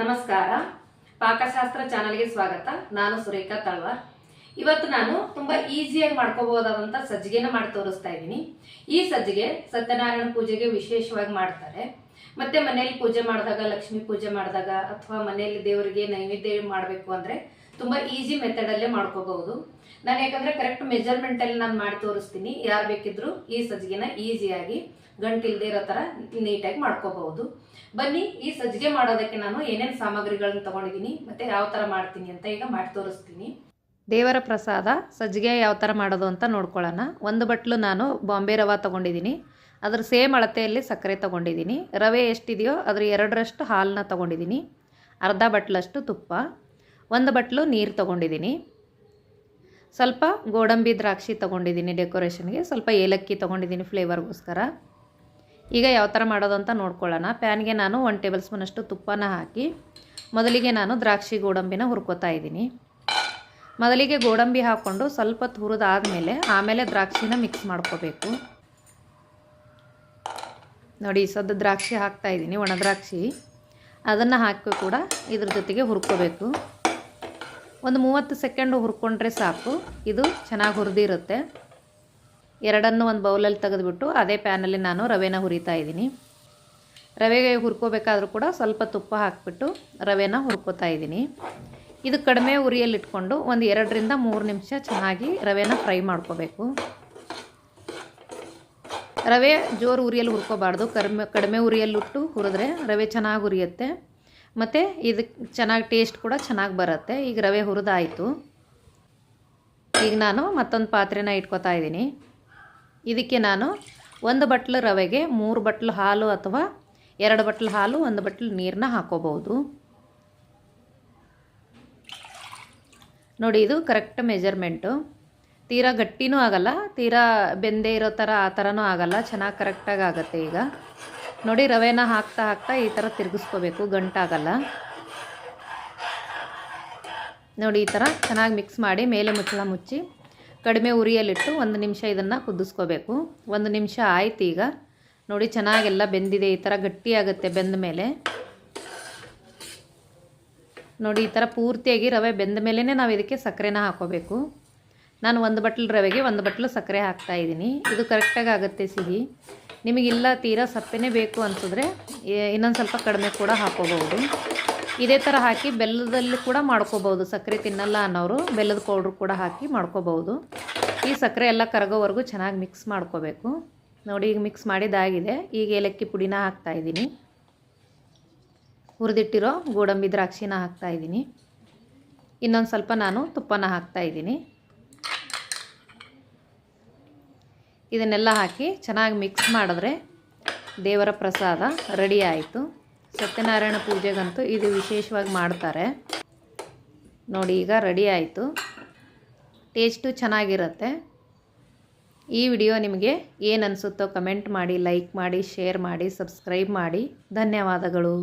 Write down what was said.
ನಮಸ್ಕಾರ. ಪಾಕಶಾಸ್ತ್ರ ಚಾನಲ್ಗೆ ಸ್ವಾಗತ. ನಾನು ಸುರೇಖಾ ತಳವಾರ್. ಇವತ್ತು ನಾನು ತುಂಬಾ ಈಸಿಯಾಗಿ ಮಾಡ್ಕೋಬಹುದಾದಂತ ಸಜ್ಜಿಗೆನ ಮಾಡಿ ತೋರಿಸ್ತಾ ಇದ್ದೀನಿ. ಈ ಸಜ್ಜಿಗೆ ಸತ್ಯನಾರಾಯಣ ಪೂಜೆಗೆ ವಿಶೇಷವಾಗಿ ಮಾಡ್ತಾರೆ. ಮತ್ತೆ ಮನೆಯಲ್ಲಿ ಪೂಜೆ ಮಾಡಿದಾಗ, ಲಕ್ಷ್ಮೀ ಪೂಜೆ ಮಾಡಿದಾಗ ಅಥವಾ ಮನೆಯಲ್ಲಿ ದೇವರಿಗೆ ನೈವೇದ್ಯ ಮಾಡಬೇಕು ಅಂದ್ರೆ ತುಂಬಾ ಈಸಿ ಮೆಥಡ್ ಅಲ್ಲೇ ಮಾಡ್ಕೋಬಹುದು. ನಾನು ಯಾಕಂದ್ರೆ ಕರೆಕ್ಟ್ ಮೆಜರ್ಮೆಂಟ್ ಅಲ್ಲಿ ನಾನು ಮಾಡಿ ತೋರಿಸ್ತೀನಿ. ಯಾರು ಬೇಕಿದ್ರು ಈ ಸಜ್ಜಿಗೆನ ಈಸಿಯಾಗಿ ಗಂಟಿಲ್ದೇ ಇರೋ ತರ ನೀಟಾಗಿ ಮಾಡ್ಕೋಬಹುದು. ಬನ್ನಿ, ಈ ಸಜ್ಜಿಗೆ ಮಾಡೋದಕ್ಕೆ ನಾನು ಏನೇನು ಸಾಮಗ್ರಿಗಳನ್ನ ತಗೊಂಡಿದ್ದೀನಿ ಮತ್ತೆ ಯಾವ ತರ ಮಾಡ್ತೀನಿ ಅಂತ ಈಗ ಮಾಡಿ ತೋರಿಸ್ತೀನಿ. ದೇವರ ಪ್ರಸಾದ ಸಜ್ಜಿಗೆ ಯಾವ ತರ ಮಾಡೋದು ಅಂತ ನೋಡ್ಕೊಳ್ಳೋಣ. ಒಂದು ಬಟ್ಲು ನಾನು ಬಾಂಬೆ ರವೆ ತಗೊಂಡಿದ್ದೀನಿ. ಅದ್ರ ಸೇಮ್ ಅಳತೆಯಲ್ಲಿ ಸಕ್ಕರೆ ತಗೊಂಡಿದ್ದೀನಿ. ರವೆ ಎಷ್ಟಿದೆಯೋ ಅದ್ರ 2ರಷ್ಟು ಹಾಲನ್ನ ತಗೊಂಡಿದ್ದೀನಿ. ಅರ್ಧ ಬಟ್ಲಷ್ಟು ತುಪ್ಪ, ಒಂದು ಬಟ್ಲು ನೀರು ತಗೊಂಡಿದ್ದೀನಿ. ಸ್ವಲ್ಪ ಗೋಡಂಬಿ ದ್ರಾಕ್ಷಿ ತಗೊಂಡಿದ್ದೀನಿ ಡೆಕೋರೇಷನ್ಗೆ. ಸ್ವಲ್ಪ ಏಲಕ್ಕಿ ತಗೊಂಡಿದ್ದೀನಿ ಫ್ಲೇವರ್ಗೋಸ್ಕರ. ಈಗ ಯಾವ ಥರ ಮಾಡೋದು ಅಂತ ನೋಡ್ಕೊಳ್ಳೋಣ. ಪ್ಯಾನ್ಗೆ ನಾನು 1 ಟೇಬಲ್ ಸ್ಪೂನ್ ಅಷ್ಟು ತುಪ್ಪನ ಹಾಕಿ ಮೊದಲಿಗೆ ನಾನು ದ್ರಾಕ್ಷಿ ಗೋಡಂಬಿನ ಹುರ್ಕೋತಾ ಇದ್ದೀನಿ. ಮೊದಲಿಗೆ ಗೋಡಂಬಿ ಹಾಕ್ಕೊಂಡು ಸ್ವಲ್ಪ ಹುರಿದಾದ್ಮೇಲೆ ಆಮೇಲೆ ದ್ರಾಕ್ಷಿನ ಮಿಕ್ಸ್ ಮಾಡ್ಕೋಬೇಕು. ನೋಡಿ, ಸದ್ದು ದ್ರಾಕ್ಷಿ ಹಾಕ್ತಾ ಇದ್ದೀನಿ, ಒಣ ದ್ರಾಕ್ಷಿ. ಅದನ್ನು ಹಾಕಿ ಕೂಡ ಇದ್ರ ಜೊತೆಗೆ ಹುರ್ಕೋಬೇಕು. ಒಂದು 30 ಸೆಕೆಂಡ್ ಹುರ್ಕೊಂಡ್ರೆ ಸಾಕು. ಇದು ಚೆನ್ನಾಗಿ ಹುರಿದಿರುತ್ತೆ. ಎರಡನ್ನು ಒಂದು ಬೌಲಲ್ಲಿ ತೆಗೆದುಬಿಟ್ಟು ಅದೇ ಪ್ಯಾನಲ್ಲಿ ನಾನು ರವೆನ ಹುರಿತಾ ಇದ್ದೀನಿ. ರವೆಗೆ ಹುರ್ಕೋಬೇಕಾದ್ರೂ ಕೂಡ ಸ್ವಲ್ಪ ತುಪ್ಪ ಹಾಕಿಬಿಟ್ಟು ರವೆನ ಹುರ್ಕೋತಾ ಇದ್ದೀನಿ. ಇದು ಕಡಿಮೆ ಉರಿಯಲ್ಲಿಟ್ಕೊಂಡು ಒಂದು 2ರಿಂದ 3 ನಿಮಿಷ ಚೆನ್ನಾಗಿ ರವೆನ ಫ್ರೈ ಮಾಡ್ಕೋಬೇಕು. ರವೆ ಜೋರು ಉರಿಯಲ್ಲಿ ಹುರ್ಕೋಬಾರ್ದು. ಕಡಿಮೆ ಉರಿಯಲ್ಲಿಟ್ಟು ಹುರಿದ್ರೆ ರವೆ ಚೆನ್ನಾಗಿ ಹುರಿಯುತ್ತೆ ಮತ್ತು ಇದಕ್ಕೆ ಚೆನ್ನಾಗಿ ಟೇಸ್ಟ್ ಕೂಡ ಚೆನ್ನಾಗಿ ಬರುತ್ತೆ. ಈಗ ರವೆ ಹುರಿದಾಯಿತು. ಈಗ ನಾನು ಮತ್ತೊಂದು ಪಾತ್ರೆನ ಇಟ್ಕೋತಾ ಇದ್ದೀನಿ. ಇದಕ್ಕೆ ನಾನು 1 ಬಟ್ಲು ರವೆಗೆ 3 ಬಟ್ಲು ಹಾಲು ಅಥವಾ 2 ಬಟ್ಲು ಹಾಲು 1 ಬಟ್ಲು ನೀರನ್ನ ಹಾಕೋಬಹುದು. ನೋಡಿ, ಇದು ಕರೆಕ್ಟ್ ಮೆಜರ್ಮೆಂಟು. ತೀರಾ ಗಟ್ಟಿನೂ ಆಗಲ್ಲ, ತೀರಾ ಬೆಂದೇ ಇರೋ ಥರ ಆ ಥರನೂ ಆಗಲ್ಲ. ಚೆನ್ನಾಗಿ ಕರೆಕ್ಟಾಗಿ ಆಗುತ್ತೆ. ಈಗ ನೋಡಿ, ರವೆನ ಹಾಕ್ತಾ ಹಾಕ್ತಾ ಈ ಥರ ತಿರುಗಿಸ್ಕೋಬೇಕು, ಗಂಟಾಗಲ್ಲ. ನೋಡಿ, ಈ ಥರ ಚೆನ್ನಾಗಿ ಮಿಕ್ಸ್ ಮಾಡಿ ಮೇಲೆ ಮುಚ್ಚಳ ಮುಚ್ಚಿ ಕಡಿಮೆ ಉರಿಯಲ್ಲಿಟ್ಟು 1 ನಿಮಿಷ ಇದನ್ನು ಕುದಿಸ್ಕೋಬೇಕು. 1 ನಿಮಿಷ ಆಯ್ತು. ಈಗ ನೋಡಿ, ಚೆನ್ನಾಗೆಲ್ಲ ಬೆಂದಿದೆ. ಈ ಥರ ಗಟ್ಟಿ ಆಗುತ್ತೆ ಬೆಂದ ಮೇಲೆ. ನೋಡಿ, ಈ ಥರ ಪೂರ್ತಿಯಾಗಿ ರವೆ ಬೆಂದ ಮೇಲೇ ನಾವು ಇದಕ್ಕೆ ಸಕ್ಕರೆನ ಹಾಕೋಬೇಕು. ನಾನು 1 ಬಟ್ಲು ರವೆಗೆ 1 ಬಟ್ಲು ಸಕ್ಕರೆ ಹಾಕ್ತಾಯಿದ್ದೀನಿ. ಇದು ಕರೆಕ್ಟಾಗಿ ಆಗುತ್ತೆ ಸಿಹಿ. ನಿಮಗಿಲ್ಲ ತೀರಾ ಸಪ್ಪೆನೇ ಬೇಕು ಅನಿಸಿದ್ರೆ ಇನ್ನೊಂದು ಸ್ವಲ್ಪ ಕಡಿಮೆ ಕೂಡ ಹಾಕೋಬಹುದು. ಇದೇ ಥರ ಹಾಕಿ ಬೆಲ್ಲದಲ್ಲಿ ಕೂಡ ಮಾಡ್ಕೋಬೋದು. ಸಕ್ಕರೆ ತಿನ್ನಲ್ಲ ಅನ್ನೋರು ಬೆಲ್ಲದ ಪೌಡ್ರು ಕೂಡ ಹಾಕಿ ಮಾಡ್ಕೋಬಹುದು. ಈ ಸಕ್ಕರೆ ಎಲ್ಲ ಕರಗೋವರೆಗೂ ಚೆನ್ನಾಗಿ ಮಿಕ್ಸ್ ಮಾಡ್ಕೋಬೇಕು. ನೋಡಿ, ಈಗ ಮಿಕ್ಸ್ ಮಾಡಿದಾಗಿದೆ. ಈಗ ಏಲಕ್ಕಿ ಪುಡಿನ ಹಾಕ್ತಾಯಿದ್ದೀನಿ. ಹುರಿದಿಟ್ಟಿರೋ ಗೋಡಂಬಿ ದ್ರಾಕ್ಷಿನ ಹಾಕ್ತಾಯಿದ್ದೀನಿ. ಇನ್ನೊಂದು ಸ್ವಲ್ಪ ನಾನು ತುಪ್ಪನ ಹಾಕ್ತಾಯಿದ್ದೀನಿ. ಇದನ್ನೆಲ್ಲ ಹಾಕಿ ಚೆನ್ನಾಗಿ ಮಿಕ್ಸ್ ಮಾಡಿದ್ರೆ ದೇವರ ಪ್ರಸಾದ ರೆಡಿ ಆಯಿತು. ಸತ್ಯನಾರಾಯಣ ಪೂಜೆಗಂತೂ ಇದು ವಿಶೇಷವಾಗಿ ಮಾಡ್ತಾರೆ. ನೋಡಿ, ಈಗ ರೆಡಿ ಆಯಿತು. ಟೇಸ್ಟು ಚೆನ್ನಾಗಿರುತ್ತೆ. ಈ ವಿಡಿಯೋ ನಿಮಗೆ ಏನು ಅನಿಸುತ್ತೋ ಕಮೆಂಟ್ ಮಾಡಿ, ಲೈಕ್ ಮಾಡಿ, ಶೇರ್ ಮಾಡಿ, ಸಬ್ಸ್ಕ್ರೈಬ್ ಮಾಡಿ. ಧನ್ಯವಾದಗಳು.